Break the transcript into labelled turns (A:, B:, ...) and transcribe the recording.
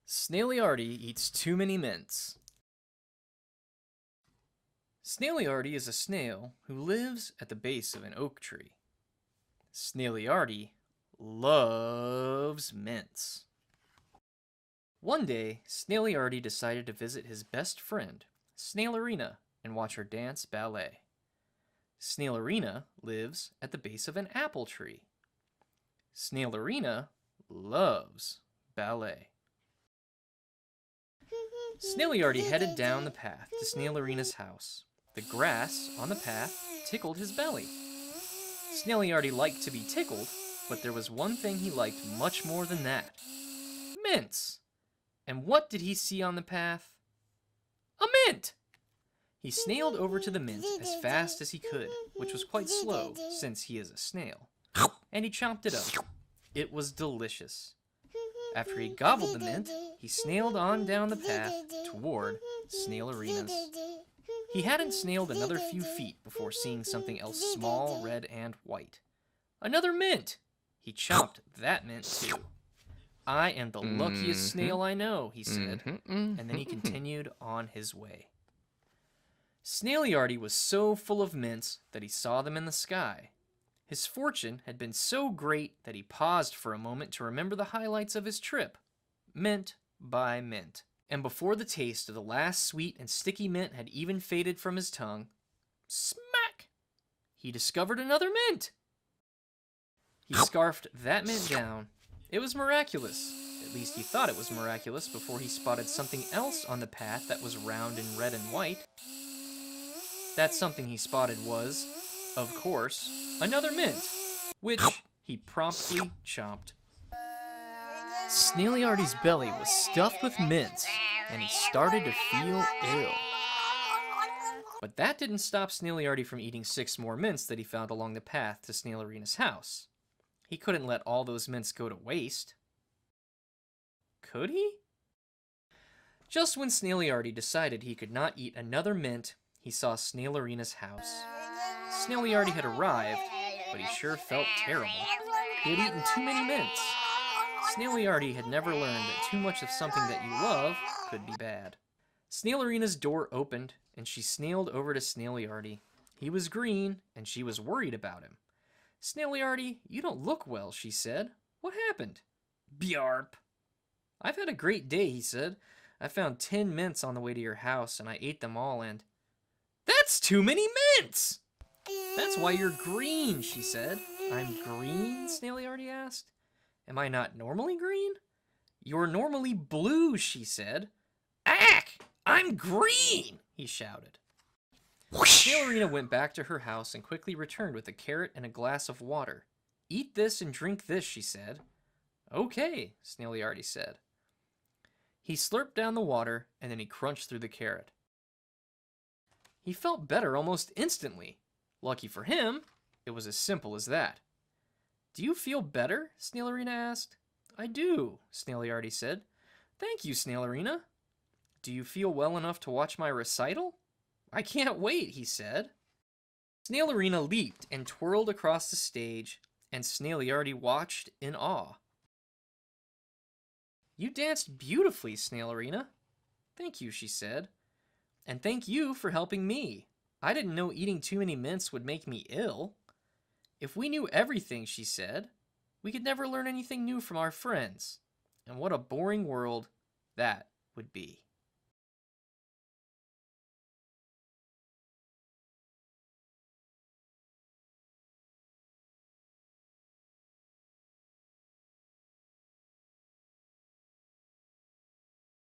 A: Snailiarty eats too many mints. Snailiarty is a snail who lives at the base of an oak tree. Snailiarty loves mints. One day, Snailiarty decided to visit his best friend, Snailarina, and watch her dance ballet. Snailarina lives at the base of an apple tree. Snailarina loves ballet. Snailiarty headed down the path to Snailarina's house. The grass on the path tickled his belly. Snailiarty liked to be tickled, but there was one thing he liked much more than that. Mints! And what did he see on the path? A mint! He snailed over to the mint as fast as he could, which was quite slow since he is a snail, and he chomped it up. It was delicious. After he gobbled the mint, he snailed on down the path toward Snailarina's. He hadn't snailed another few feet before seeing something else small, red, and white. Another mint! He chomped that mint too. "I am the luckiest snail I know," he said, and then he continued on his way. Snailiarty was so full of mints that he saw them in the sky. His fortune had been so great that he paused for a moment to remember the highlights of his trip, mint by mint. And before the taste of the last sweet and sticky mint had even faded from his tongue, smack! He discovered another mint! He scarfed that mint down. It was miraculous. At least he thought it was miraculous before he spotted something else on the path that was round and red and white. That something he spotted was, of course, another mint, which he promptly chomped. Snailiarty's belly was stuffed with mints, and he started to feel ill. But that didn't stop Snailiarty from eating 6 more mints that he found along the path to Snailarina's house. He couldn't let all those mints go to waste. Could he? Just when Snailiarty decided he could not eat another mint, he saw Snailarina's house. Snailiarty had arrived, but he sure felt terrible. He had eaten too many mints. Snailiarty had never learned that too much of something that you love could be bad. Snailarina's door opened, and she snailed over to Snailiarty. He was green, and she was worried about him. "Snailiarty, you don't look well," she said. "What happened?" "Bjarp." "I've had a great day," he said. "I found 10 mints on the way to your house, and I ate them all, and..." "That's too many mints!" "That's why you're green," she said. "I'm green?" Snailiarty asked. "Am I not normally green?" "You're normally blue," she said. "Ack! I'm green!" he shouted. Snailarina went back to her house and quickly returned with a carrot and a glass of water. "Eat this and drink this," she said. "Okay," Snailiarty said. He slurped down the water, and then he crunched through the carrot. He felt better almost instantly. Lucky for him, it was as simple as that. "Do you feel better?" Snailarina asked. "I do," Snailiarty said. "Thank you, Snailarina." "Do you feel well enough to watch my recital?" "I can't wait," he said. Snailarina leaped and twirled across the stage, and Snailiarty watched in awe. "You danced beautifully, Snailarina." "Thank you," she said. "And thank you for helping me. I didn't know eating too many mints would make me ill." "If we knew everything," she said, "we could never learn anything new from our friends. And what a boring world that would be."